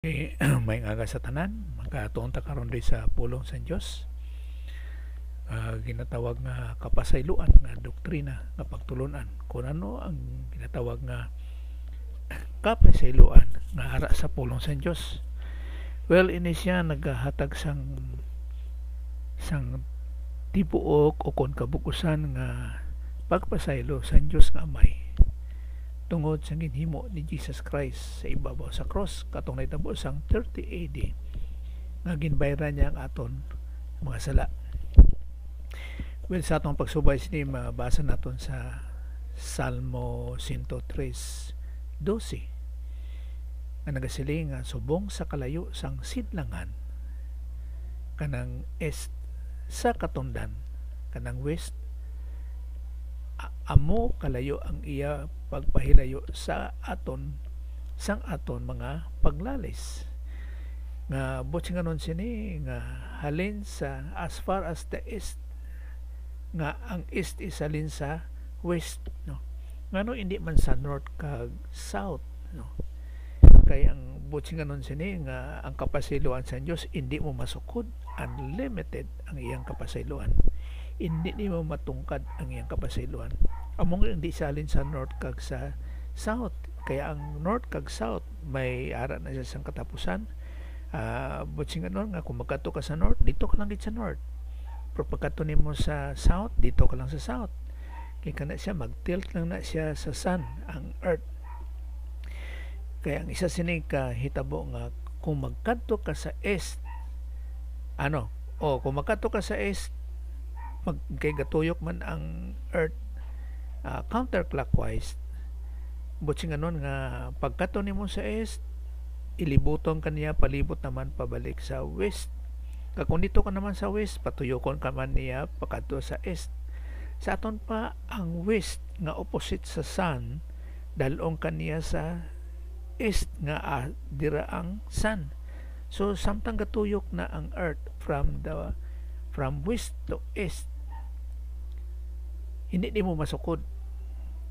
May aga sa tanan, magkatuon ta karon di sa pulong sa Dios. Ginatawag nga kapasayloan nga doktrina nga pagtulunan. Kung ano ang ginatawag nga kapasayloan nga ara sa pulong sa Dios. Well, ini siya naghahatag sang tibuok o kon kabukusan nga pagpasaylo sa Dios nga Amay tungod sa ginhimo ni Jesus Christ sa ibabaw sa cross katong nahitabo sang 30 AD nga ginbayran niya ang aton mga sala. Well, sa atong pagsubay sini mabasa naton sa Salmo 103:12 nga nagasiling nga subong sa kalayo sang sidlangan kanang est sa katundan kanang west amo kalayo ang iya pagpahilayo sa aton sang aton mga paglalis nga butsinganon sini nga halin sa as far as the east nga ang east is halin sa west, no, ngano hindi man sa north kag south, no, kay ang butsinganon sini nga ang kapasiluan sa Dios hindi mo masukod, unlimited ang iyang kapasiluan, hindi ni mo matungkad ang iyang kapasiluan. Among hindi salin sa north kag sa south, kaya ang north kag south may ara na siya sang katapusan. Butsinganon nga kung magkato ka sa north, dito ka lang sa north, pero pagkato nimo sa south, dito ka lang sa south, kaya kana siya mag-tilt lang na siya sa sun, ang earth. Kaya ang isa sini ka hitabo nga kung magkadto ka sa east, kung magkadto ka sa east, kay gatuyok man ang earth counterclockwise, butsinganon nga pagkato nimo sa east, ilibuton kaniya palibot naman pabalik sa west. Kung dito ka naman sa west, patuyokon ka man niya pagkato sa east. Sa aton pa ang west nga opposite sa sun, dalong kaniya sa east nga dira ang sun. So samtang gatuyok na ang earth from west to east, hindi mo masukod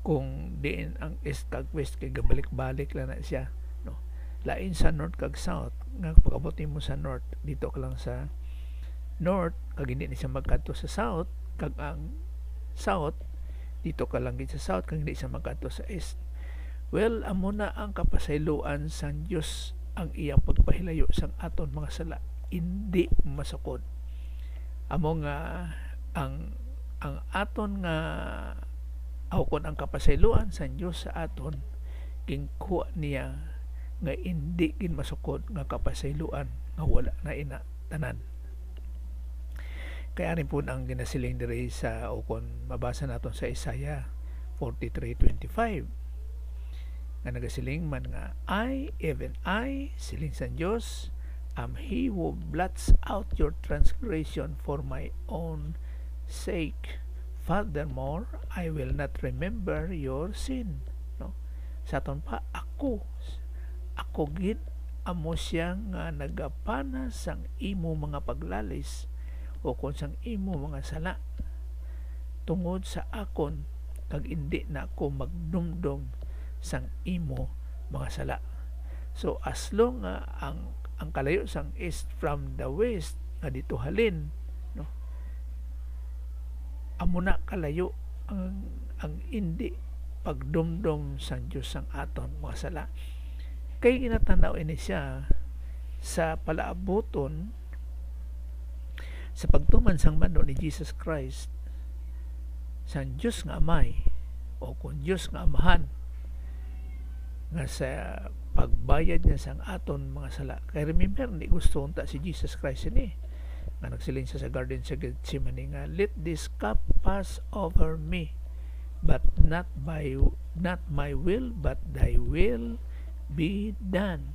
kung diin ang east kag west, kay gabalik-balik lang na siya, no. Lain sa north kag south nga pag-abot mo sa north, dito ka lang sa north kag hindi ni siya magkadto sa south, kag ang south dito ka lang sa south kag hindi siya magkadto sa east. Well, amo na ang kapasayloan sa Dios, ang iyang pagpahilayo sang aton mga sala, hindi masukod. Amo nga ang aton nga kon ang kapasayloan sa Dios sa aton gingkuha niya nga hindi gin masukod nga kapasayloan nga wala na ina tanan. Kaya rin po ang ginasiling diri sa kon mabasa naton sa Isaiah 43:25 nga nagasiling man nga even I, siling sa Dios, am he who blots out your transgression for my own sake. Furthermore, I will not remember your sin. No? Sa aton pa, ako gid amo siya nga nagapana sang imo mga paglalis o kung sang imo mga sala tungod sa akon, kag hindi na ako magdumdum sang imo mga sala. So as long nga ang kalayo sang east from the west nga dito halin, no, amo na kalayo ang hindi pagdumdum sang Dios sang aton mga sala. Kay ginatanaw ini siya sa palaaboton sa pagtuman sang mando ni Jesus Christ sang Dios nga Amay o kung Dios nga Amahan nga sa pagbayad niya sang aton mga sala. Kay remember, ni gusto unta si Jesus Christ ini nga nagsiling siya sa garden sa Gethsemane nga, let this cup pass over me, but not my will but thy will be done.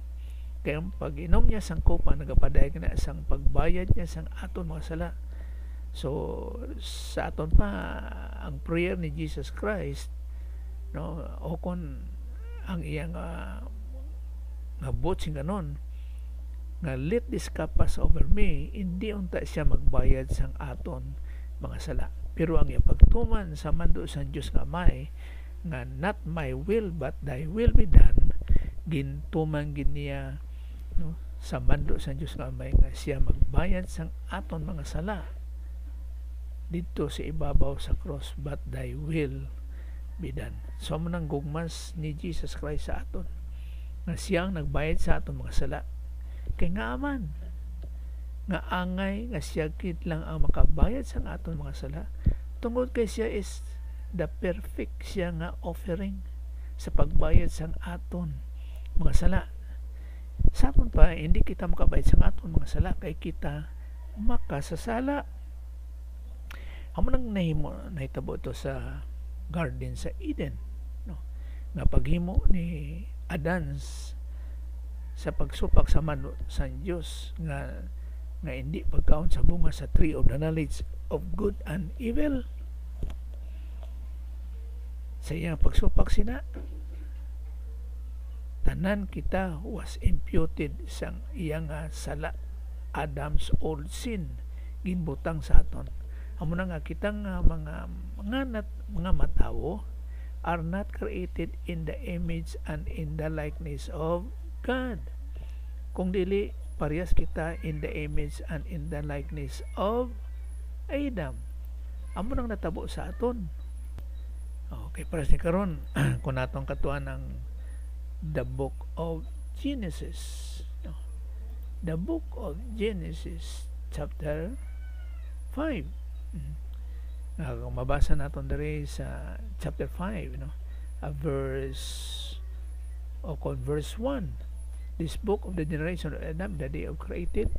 Kaya ang pag-inom niya sang kopa, nagapadayag na sang pagbayad niya sang aton mga sala. So sa aton pa ang prayer ni Jesus Christ, no, o kon ang iyang nga botsing ganon nga let this cup pass over me, hindi unta siya magbayad sang aton mga sala, pero ang iyang pagtuman sa mando sa Dios nga Amay nga not my will but thy will be done, gintuman gid niya, no, sa bando sa Dios nga may nga siya magbayad sang aton mga sala dito sa ibabaw sa cross, but thy will be done. So mo nang gugmas ni Jesus Christ sa aton nga siyang nagbayad sa aton mga sala, kay nga aman nga angay nga siya kit lang ang makabayad sa aton mga sala, tungod kay siya is the perfect siya nga offering sa pagbayad sa aton mga sala. Sa aton pa hindi kita makabayad sa aton mga sala kay kita makasasala. Amo nang nahitabo ito sa garden sa Eden, no? Nga paghimo ni Adan sa pagsupak sa manot sa Dios nga hindi pagkaon sa bunga sa tree of the knowledge of good and evil. Sa iyang pagsupak sina, tanan kita was imputed sang iyang sala, Adam's old sin ginbutang sa aton. Amo na nga kitang mga matawo are not created in the image and in the likeness of God. Kung dili parehas kita in the image and in the likeness of Adam. Amo nang natabo sa aton. Okay, para sa karon kung natong katuan ng the book of Genesis. The book of Genesis chapter 5. Kung mabasa natin diri sa chapter 5, verse 1. This book of the generation of Adam, the day of created,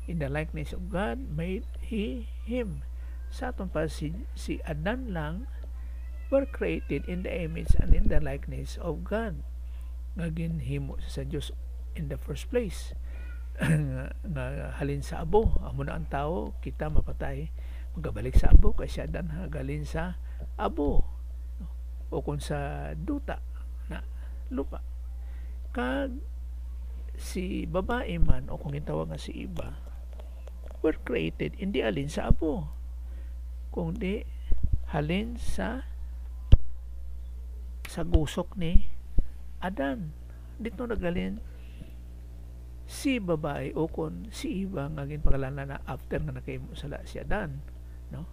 in the likeness of God made he him. Sa aton pa si Adan lang were created in the image and in the likeness of God. Nga ginhimo sa Dios in the first place. nga halin sa abo, amo na ang tao kita mapatay magabalik sa abo kay siya dan halin sa abo o kung sa duta na lupa. Kag si babae man o kung gitawag nga si iba were created hindi halin sa abo kundi halin sa gusok ni Adan. Dito nagalin si babae o kon si iba nga ginpangalanan na after nga nakahimo sala si Adan, no?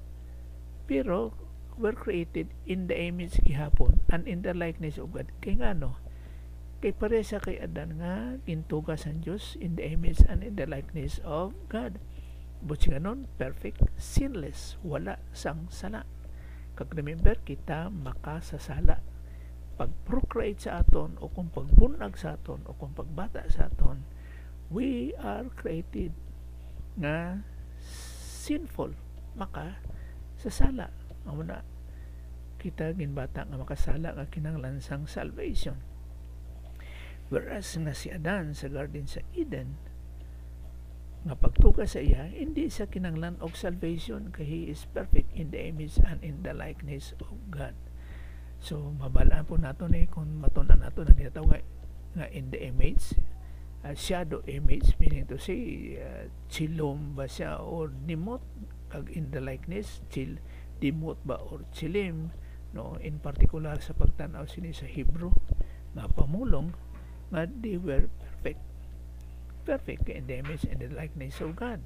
Pero were created in the image gihapon and in the likeness of God. Kay ngano? Kay pareha sa kay Adan nga gintuga sa Dios in the image and in the likeness of God. But ganon, perfect, sinless, wala sang sala. Kag remember kita makasasala pag procreate sa aton o kung pagbunag sa aton o kung pagbata sa aton, we are created nga sinful, maka sasala. Amo na kita ginbata nga makasala nga kinahanglan sang salvation. Whereas nga si Adan sa garden sa Eden nga pagtuga sa iya hindi sa kinahanglan og salvation kay he is perfect in the image and in the likeness of God. So mabalaan po nato ni kung matun-an nato na ginatawag nga in the image, shadow image, meaning to say chilom ba siya or dimot, kag in the likeness dimot ba or chilim, no? In particular sa pagtanaw sini sa Hebrew nga pamulong nga they were perfect in the image and the likeness of God.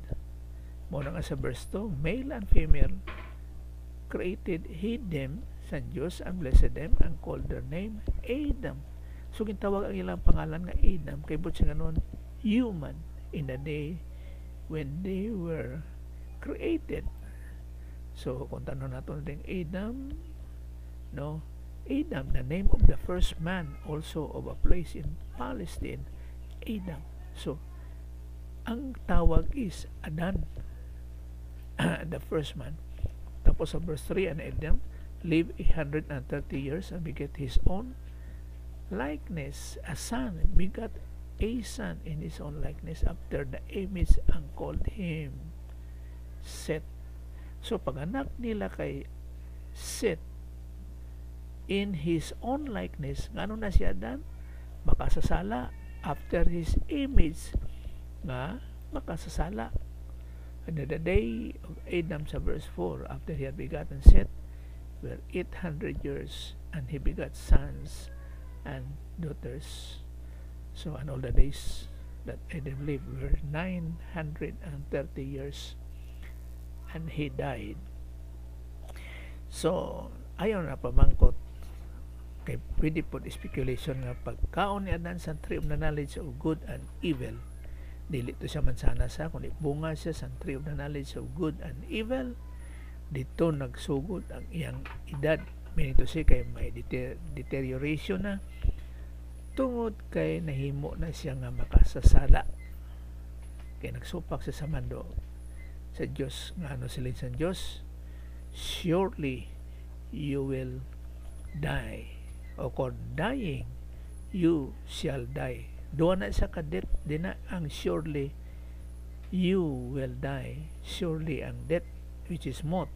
Muna nga sa verse 2, male and female created he them sa Diyos and blessed them and called their name Adam. So gintawag ang ilang pangalan nga Adam kay but siya ganon human in the day when they were created. So kung tanong natin din Adam, no? Adam, the name of the first man also of a place in Palestine, Adam. So ang tawag is Adan, the first man. Tapos sa verse 3, and Adam lived 130 years and begat his own likeness, a son, begat a son in his own likeness after the image and called him Seth. So pag-anak nila kay Seth in his own likeness, ngano na siya dan? Makasasala after his image nga makasasala. And the day of Adam sa verse 4, after he had begotten Seth, were 800 years, and he begot sons and daughters. So, and all the days that Adam lived were 930 years, and he died. So ayon na pamangkot kay pwede po speculation nga pagkaon ni Adan sa tree of the knowledge of good and evil, dili to siya mansana sa kundi bunga siya sa tree of the knowledge of good and evil, dito nagsugod ang iyang edad. Minito siya kay may deterioration na tungod kay nahimo na siya nga makasasala, kay nagsupak siya sa mando sa Diyos nga ano silid sa Diyos, surely you will die, o kung dying you shall die. Doon na sa kadet din na ang surely you will die, surely ang death which is mot,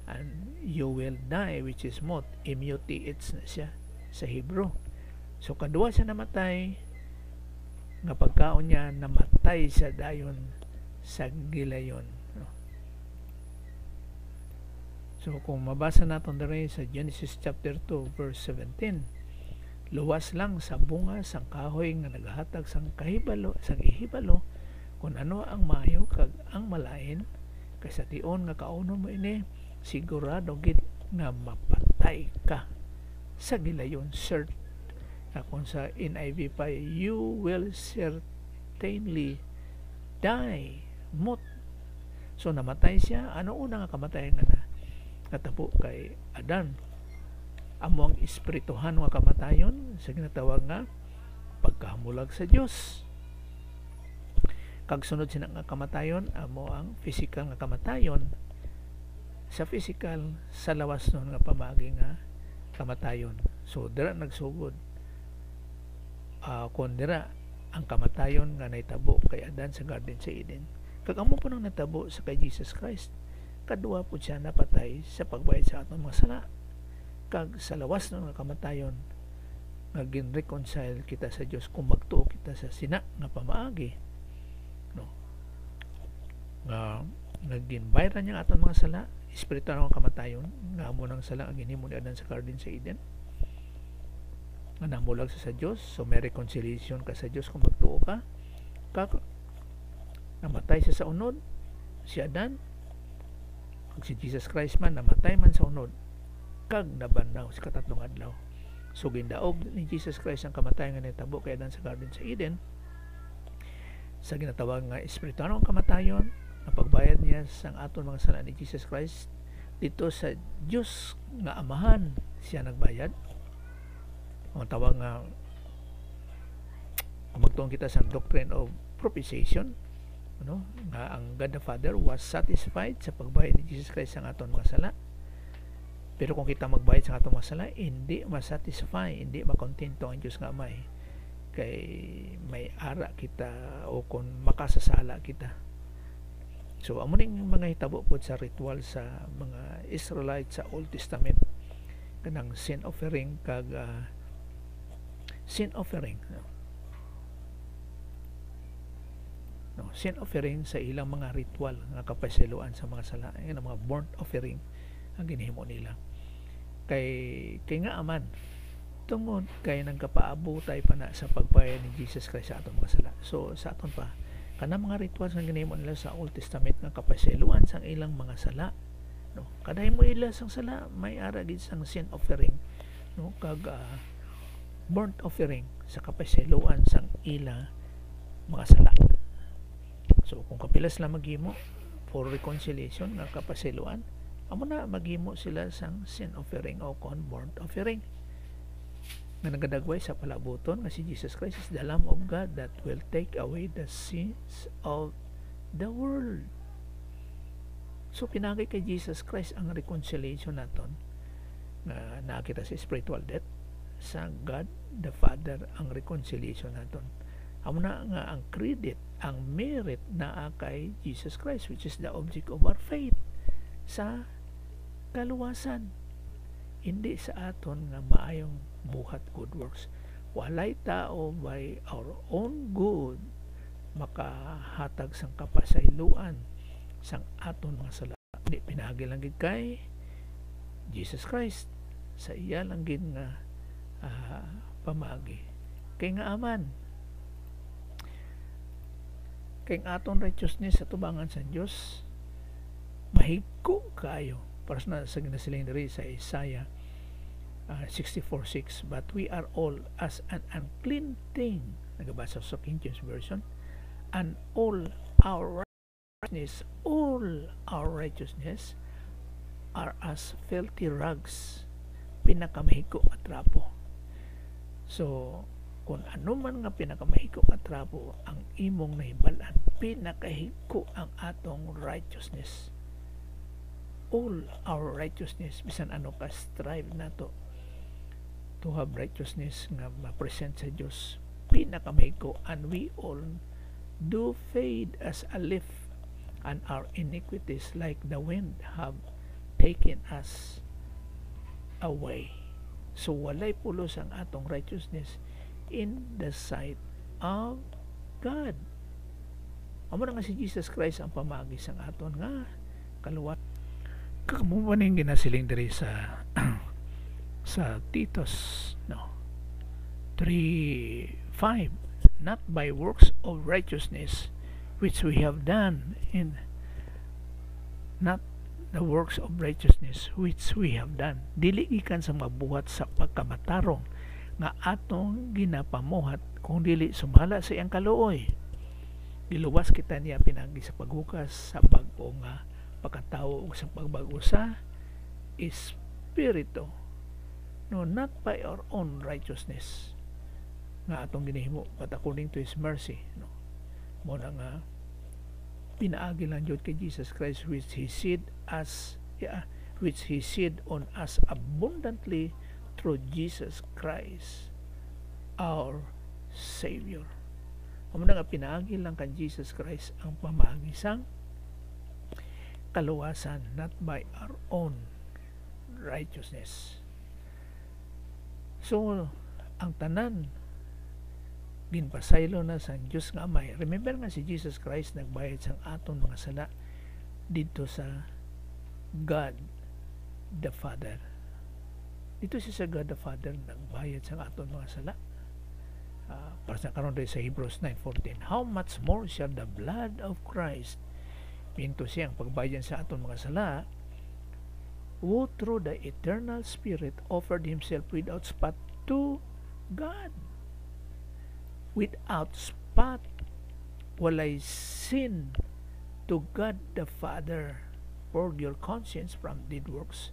and you will die which is mot, immuti-its na siya sa Hebrew. So kadua siya namatay, nga pagkaon niya namatay sa dayon sa gilayon. So kung mabasa natin dere sa Genesis chapter 2 verse 17, luwas lang sa bunga sang kahoy nga nagahatag sang kahibalo, sang ihibalo kung ano ang maayo kag ang malain, kay sa tion nga kaunon mo ini sigurado gid nga mapatay ka sa gilayon. Cert na kung sa NIV pa, you will certainly die, mot. So namatay siya. Ano una nga kamatayan nga na natabo kay Adan? Amo ang espirituhan nga kamatayon sa ginatawag nga pagkamulag sa Dios. Kag sunod sina nga kamatayon amo ang physical nga kamatayon. Sa physical, sa lawas nun nga pamagi nga kamatayon. So dira nagsugod kung dira ang kamatayon nga naitabo kay Adan sa Garden sa Eden, kag amo po nang natabo sa kay Jesus Christ, kadua po siya napatay sa pagbayad sa atong mga sala, kag sa lawas ng kamatayon nga gin-reconcile kita sa Dios kung magtuo kita sa sina nga pamaagi, no, nga nagginbayran niya atong mga sala, espiritual nga kamatayon nga amo nang sala ang ginhimo ni Adan sa Garden sa Eden, nga namulag sa Dios. So may reconciliation ka sa Dios kung magtuo ka, kag namatay siya sa unod si Adan, kag si Jesus Christ man namatay man sa unod kag nabandaw sa katatlong adlaw. So gindaog ni Jesus Christ ang kamatayon nga nitabo kay Adan sa Garden sa Eden sa ginatawag nga espiritual nga kamatayon, ang pagbayad niya sa aton mga sala ni Jesus Christ dito sa Dios nga Amahan siya nagbayad. Ang tawag nga magtuon kita sa doctrine of propitiation, ano, nga ang God the Father was satisfied sa pagbayad ni Jesus Christ sa aton mga sala. Pero kung kita magbayad sa atong mga sala, hindi masatisfy, hindi makontento ang Diyos nga Amay, kay may ara kita o kung makasasala kita. So amo ning mga hitabo po sa ritual sa mga Israelites sa Old Testament, kanang sin offering kag sin offering, no, sin offering sa ilang mga ritual nga kapasiluan sa mga sala, ang mga burnt offering ang ginhimo nila. Kay nga aman tungod kay nagkapaabutay pa na sa pagbayad ni Jesus Christ sa atong mga sala. So sa aton pa kana mga rituals nga ginhimo nila sa Old Testament nga kapasiluan sang ilang mga sala, no, kada mo ila sang sala may ara gid sang sin offering, no, kag burnt offering sa kapasiluan sang ila mga sala. So kung kapilas lang maghimo for reconciliation nga kapasiluan, amo na maghimo sila sang sin offering o kon burnt offering nga nagadagway sa palabuton nga si Jesus Christ is the Lamb of God that will take away the sins of the world. So pinagay kay Jesus Christ ang reconciliation naton nga nakita sa spiritual death sa God the Father, ang reconciliation naton. Amo na nga ang credit, ang merit na kay Jesus Christ, which is the object of our faith sa kaluwasan, hindi sa aton nga maayong buhat good works. Walay tao by our own good makahatag sang kapasayloan sang aton mga sala. Hindi pinagi lang gid kay Jesus Christ, sa iya lang gid nga pamagi. Kay nga aman Kay ang aton righteousness sa tubangan sa Dios mahigko kaayo. Para sa ginasiling diri sa Isaiah 64:6, but we are all as an unclean thing, nagabasa sa King James Version, and all our righteousness are as filthy rags, pinakamahiko at trapo. So kung ano man nga pinakamahiko at trapo ang imong nahibalan, pinakahiko ang atong righteousness. All our righteousness, bisan ano ka strive nato to have righteousness nga ma-present sa Dios, pinakamahiko, and we all do fade as a leaf, and our iniquities like the wind have taken us away. So walay pulos ang atong righteousness in the sight of God. Amo na nga si Jesus Christ ang pamagi sang aton nga kaluwat. Kakamuman yung ginasiling diri sa sa Titus 3:5, not by works of righteousness which we have done not the works of righteousness which we have done, dili gikan sa mabuhat sa pagkamatarong nga atong ginapamuhat, kung dili sumala sa iyang kaluoy. Giluwas kita niya pinagi sa paghukas sa bag-o nga pagkatao sa pagbago sa espiritu, not by our own righteousness nga atong ginihimo, but according to His mercy. Mo na nga pinaagi lang jud kay Jesus Christ, which He said on us abundantly through Jesus Christ our Savior. Amo na nga pinaagi lang kay Jesus Christ ang pamaagi sang kaluwasan, not by our own righteousness. So ang tanan ginpasaylo na sa Diyos nga Amay. Remember nga si Jesus Christ nagbayad sang aton mga sala dito sa God the Father. Dito siya sa God the Father nagbayad sang aton mga sala. Para sa karon sa Hebrews 9:14, how much more shall the blood of Christ, minto siyang pagbayad sa aton mga sala, who through the eternal Spirit offered Himself without spot to God, without spot, walay sin, to God the Father, purge your conscience from dead works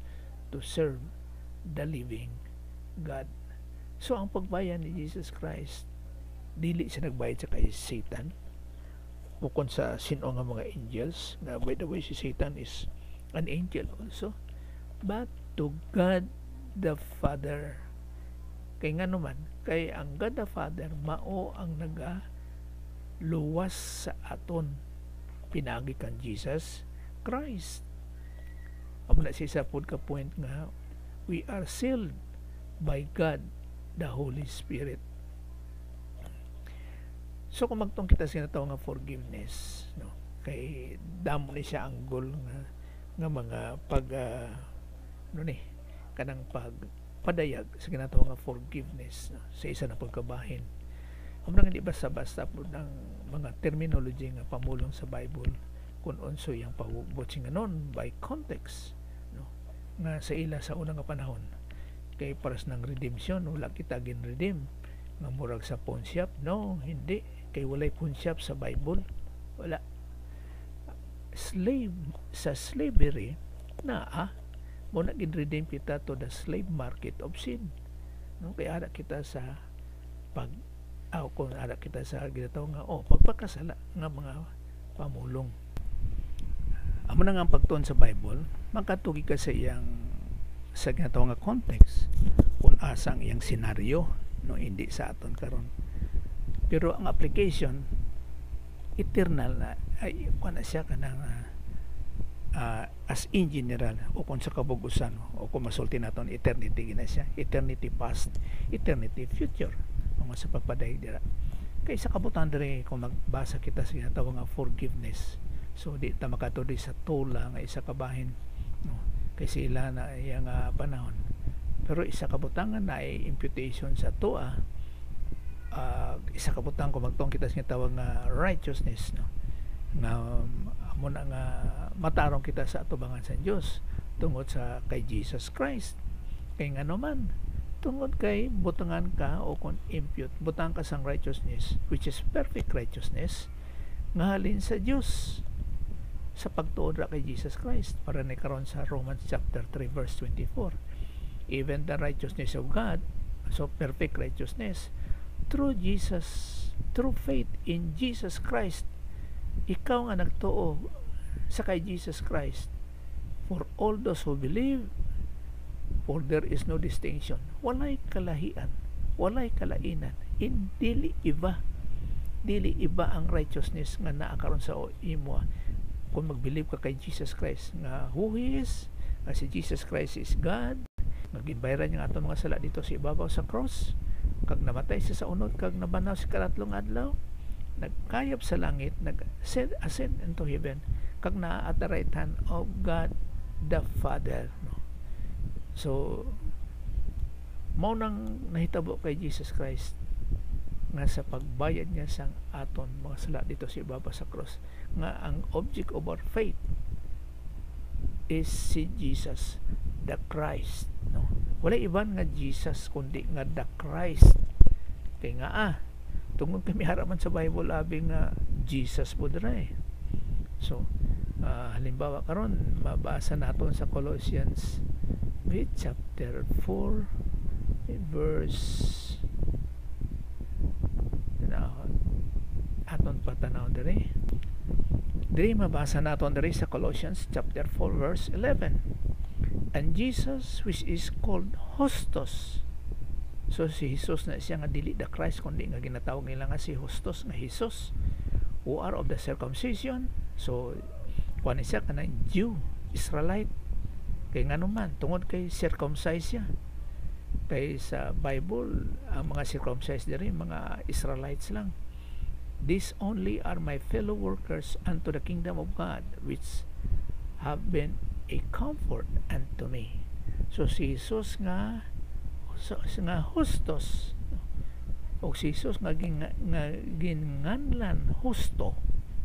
to serve the living God. So ang pagbayad ni Jesus Christ, dili siya nagbayad sa kay Satan, bukod sa sino nga mga angels, na by the way si Satan is an angel also, but to God the Father. Kay nga naman, kay ang God the Father mao ang luwas sa aton, pinagi kan Jesus Christ. Amo na siya sa ka point nga we are sealed by God the Holy Spirit. So kung magtong kita sinataw nga forgiveness, kay damo ni siya ang goal nga mga pag kanang pagpadayag sa ginataw nga forgiveness sa isa na pagkabahin. Amo nang hindi basta-basta po ng mga terminology nga pamulong sa Bible kung unso yang pabutsin nga non by context, nga sa ila sa unang panahon kay paras ng redemption, wala kita gin-redeem nga murag sa pawn shop. No, hindi, kay walay pawn shop sa Bible, wala. Sa slavery na mo na gin-redeem kita to the slave market of sin, kaya ada kita sa kung ada kita sa ginataw nga pagpakasala nga mga pamulong. Amo na nga ang pagtuon sa Bible, makatugi ka sa iyang sa ginataw nga context kung asang iyang senaryo, hindi sa aton karon. Pero ang application eternal na ay kuna siya kanang as in general, o kung sa kabugusan, o kung masulti naton eternity gina siya, eternity past, eternity future, mga sa pagpadayag dira. Kay sa kabutan diri kung magbasa kita sa ginataw nga forgiveness, so di ta makatudi sa tula nga isa kabahin, kay sila na iyang panahon. Pero isa kabutangan na ay imputation sa tua, isa kabutang kung magtong kita sa tawag nga righteousness, nga amo na nga matarong kita sa atubangan sa Dios tungod sa kay Jesus Christ. Kay nga naman tungod kay butangan ka o kung impute butang ka sang righteousness which is perfect righteousness nga halin sa Dios sa pagtuod ra kay Jesus Christ, para ni karon sa Romans chapter 3 verse 24. Even the righteousness of God, so perfect righteousness through Jesus, through faith in Jesus Christ, ikaw nga nagtuo sa kay Jesus Christ, for all those who believe, for there is no distinction. Walay kalahian, walay kalainan, dili iba ang righteousness nga naa karon sa imo kung mag-believe ka kay Jesus Christ nga who He is, nga si Jesus Christ is God, nga ginbayran niya ato mga sala dito sa ibabaw sa cross, kag namatay siya sa unod kag nabanaw sa karatlong adlaw, nagkayap sa langit, nag-ascend into heaven, kag naa at the right hand of God the Father, no? So mao nang nahitabo kay Jesus Christ nga sa pagbayad niya sang aton mga sala dito sa ibabaw sa cross, nga ang object of our faith is si Jesus the Christ, no? Wala iban nga Jesus kundi nga the Christ. Kay nga tungod kami haraman sa Bible abi nga Jesus po dira. So halimbawa karon mabasa naton sa Colossians chapter 4 verse aton patanaw diri mabasa naton diri sa Colossians chapter 4 verse 11. And Jesus which is called Hostos, so si Jesus na siya nga dili the Christ kundi nga ginatawag nila nga si Hostos nga Jesus, who are of the circumcision, so kuan siya kanang Jew, Israelite. Kay nga naman tungod kay circumcised siya, kay sa Bible ang mga circumcised diri mga Israelites lang. These only are my fellow workers unto the kingdom of God, which have been a comfort unto me. So si Jesus nga Hostos, o si Jesus nga ginganlan Husto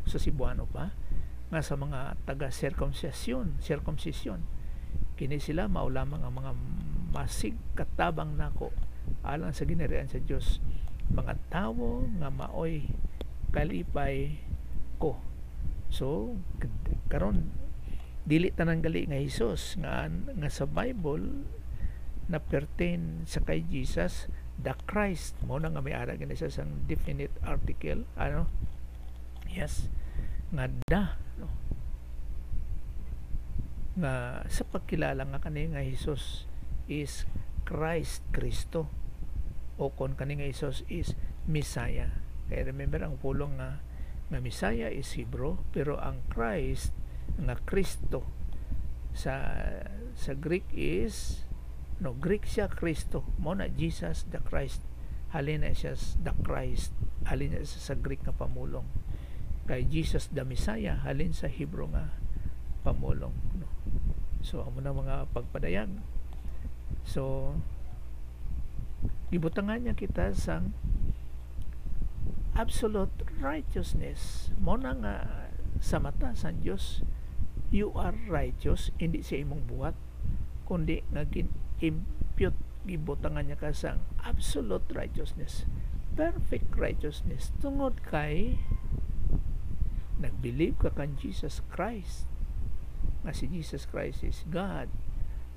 sa Cebuano pa, nga sa mga taga circumcision kini sila mao lamang ang mga masig katabang nako alang sa ginarian sa Dios, mga tawo nga maoy kalipay ko. So karon dili tanan gali nga Hesus nga sa Bible na pertain sa kay Jesus the Christ, mo na nga may ara gani sa sang definite article, yes, nga no? Nga sa pagkilala nga kani nga Hesus is Christ, Kristo, o kon kani nga Hesus is Messiah. Kaya remember ang pulong nga Messiah is Hebrew, pero ang Christ nga Kristo sa Greek is Greek siya Kristo, mo na Jesus the Christ, halin na siya the Christ, halin na siya sa Greek nga pamulong. Kay Jesus the Messiah halin sa Hebrew nga pamulong, no? So amo na mga pagpadayag. So gibutangan niya kita sang absolute righteousness, mo na nga sa mata sa Diyos you are righteous, hindi siya imong buhat kundi nga impute, gibutangan niya ka sang absolute righteousness, perfect righteousness, tungod kay nag-believe ka kan Jesus Christ, nga si Jesus Christ is God,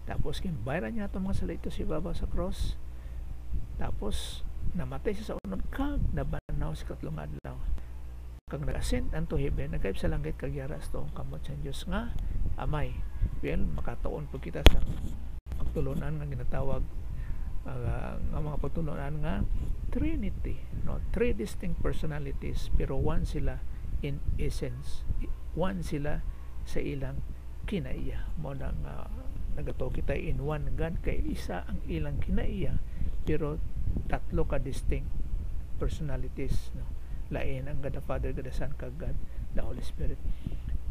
tapos kinbayran niya itong mga salito si Baba sa cross, tapos namatay siya sa unod kag nabanaw sa katlong adlaw, kag nag-ascend unto heaven, nagkayop sa langit kag yaras tong kamot sa Dios nga Amay. Well, makatuon po kita sa pagtulunan nga ginatawag nga mga pagtulunan nga Trinity, no? Three distinct personalities pero one sila in essence, one sila sa ilang kinaiya. Mo na nga nagato kita in one God, kay isa ang ilang kinaiya pero tatlo ka distinct personalities, no? Lain ang God the Father, God the Son, kag God the Holy Spirit.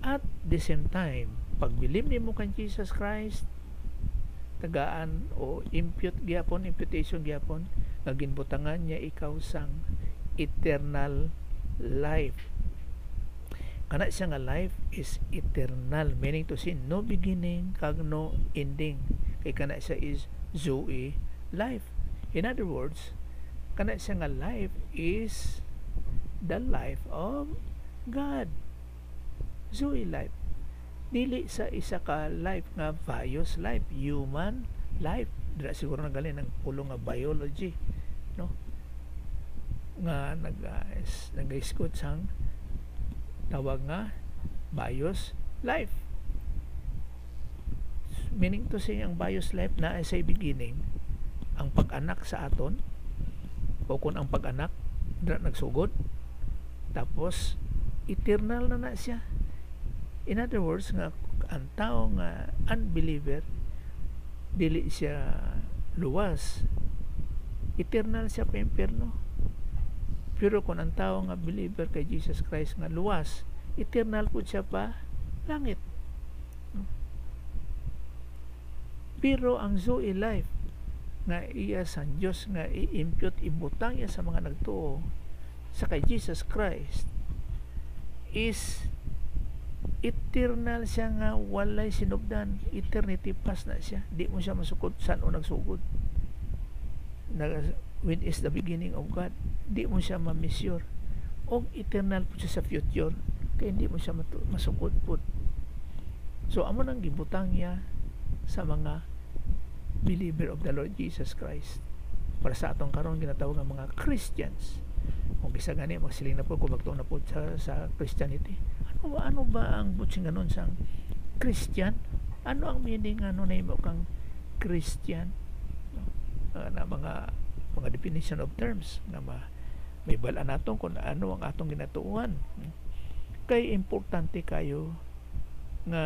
At the same time, pagbilib nimo kan Jesus Christ, tagaan o imputation gyapon nga ginbutangan niya ikaw sang eternal life. kana siya nga life is eternal, meaning to say no beginning kag no ending. Kay kana siya is Zoe life. In other words, kana siya nga life is the life of God. Zoe life. Dili sa isa ka life nga bios life, human life. Dira siguro nagaling ng pulong nga biology, no? Nga nag-iskot sang tawag nga bios life. Meaning to say, ang bios life na sa beginning, ang pag-anak sa aton, o kung ang pag-anak nagsugod, tapos eternal na siya. In other words, nga ang tao nga unbeliever, dili siya luwas, eternal siya pa impyerno. Pero kung ang tao nga believer kay Jesus Christ nga luwas, eternal po siya pa langit. Pero ang Zoe life nga iya sa Diyos nga i-impute, ibutang iya sa mga nagtuo sa kay Jesus Christ is eternal siya, nga walay sinubdan, eternity pass na siya, di mo siya masukod saan o nagsugod. When is the beginning of God, di mo siya ma-measure, o eternal po siya sa future, kaya hindi mo siya masukod po. So amo nang gibutang niya sa mga believer of the Lord Jesus Christ, para sa atong karon ginatawag nga mga Christians. Kung kisa gani magsiling na po kung magtuon na po sa Christianity, ano ba ang butsing ganon sang Christian? Ano ang meaning ano na imo kang Christian? Na mga definition of terms na may balaan naton kung ano ang atong ginatuuhan. Kay importante kayo nga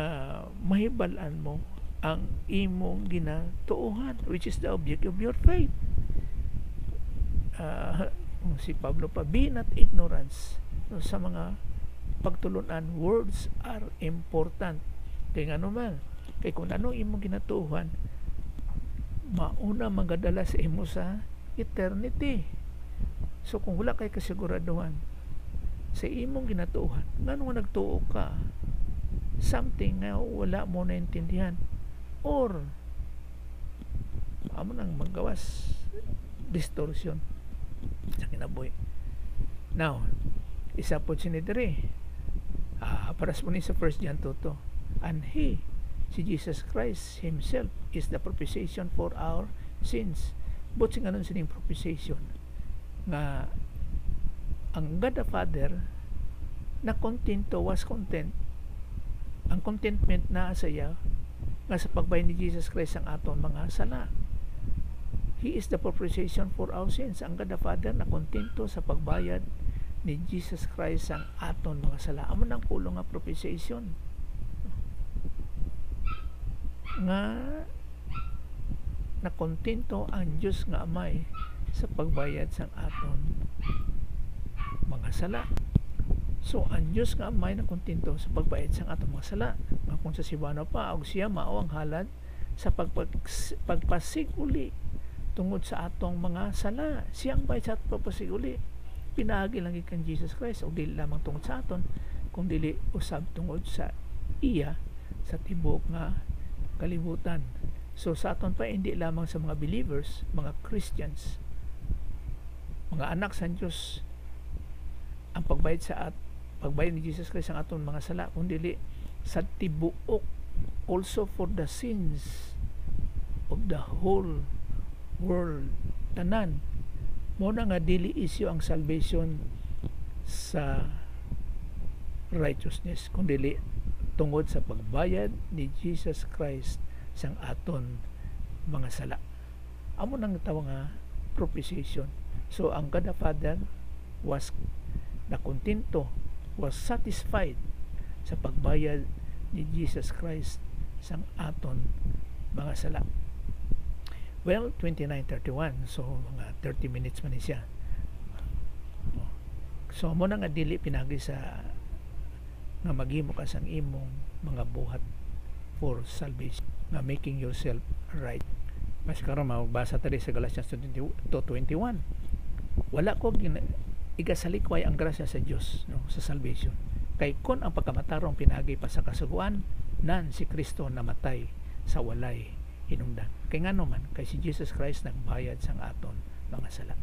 mahibalaan mo ang imong ginatuuhan, which is the object of your faith. Si Pablo pa, be not ignorance sa mga pagtulunan. Words are important. Kaya nga naman, kaya kung ano imong ginatuuhan, mauna magadala sa imo sa eternity. So kung wala kay kasiguraduhan sa imong ginatuuhan, ngano nga nagtuo ka something na wala mo naintindihan, or amo nang magawas distortion sa kinabuhi. Now, isa po sinidiri, para sa sa 1 John 2:2, and He, si Jesus Christ Himself, is the propitiation for our sins. But sing anon sining propitiation nga ang God the Father na kontento, was content, ang contentment na sa iya nga sa pagbayad ni Jesus Christ ang aton mga sala. He is the propitiation for our sins. Ang God the Father na kontento sa pagbayad ni Jesus Christ ang aton mga sala. Amo nang pulong nga propitiation nga nakontento ang Diyos nga Amay sa pagbayad sang aton mga sala. So ang Diyos nga Amay nakontento sa pagbayad sang aton mga sala, nga kung sa Sibano pa og siya mao ang halad sa pagpasiguli tungod sa atong mga sala. Siyang bayad sa atong pagpasiguli, pinagi lang ikan Jesus Christ, o dili lamang tungod sa aton, kung dili usab tungod sa iya sa tibok nga kalibutan. So sa aton pa, hindi lamang sa mga believers, mga Christians, mga anak sa Diyos, ang pagbayad ni Jesus Christ ang aton mga sala, kundi sa tibuok, also for the sins of the whole world, tanan. Muna nga dili isyo ang salvation sa righteousness, kundi tungod sa pagbayad ni Jesus Christ sang aton mga sala. Amo nang tawag nga propitiation. So ang God the Father was nakontento, was satisfied sa pagbayad ni Jesus Christ sang aton mga sala. Well, 29:31, so mga 30 minutes man siya. So mo na nga dili pinagi sa nga maghimo ka sang imong mga buhat for salvation, nga making yourself right. Mas karon magbasa tadi sa Galatians 2:21. Wala ko igasalikway ang grasya sa Dios, no, sa salvation. Kay kun ang pagkamatarong pinagi pa sa kasuguan, nan si Kristo namatay sa walay hinungdan. Kay ngano man, kay si Jesus Christ nagbayad sang aton mga sala.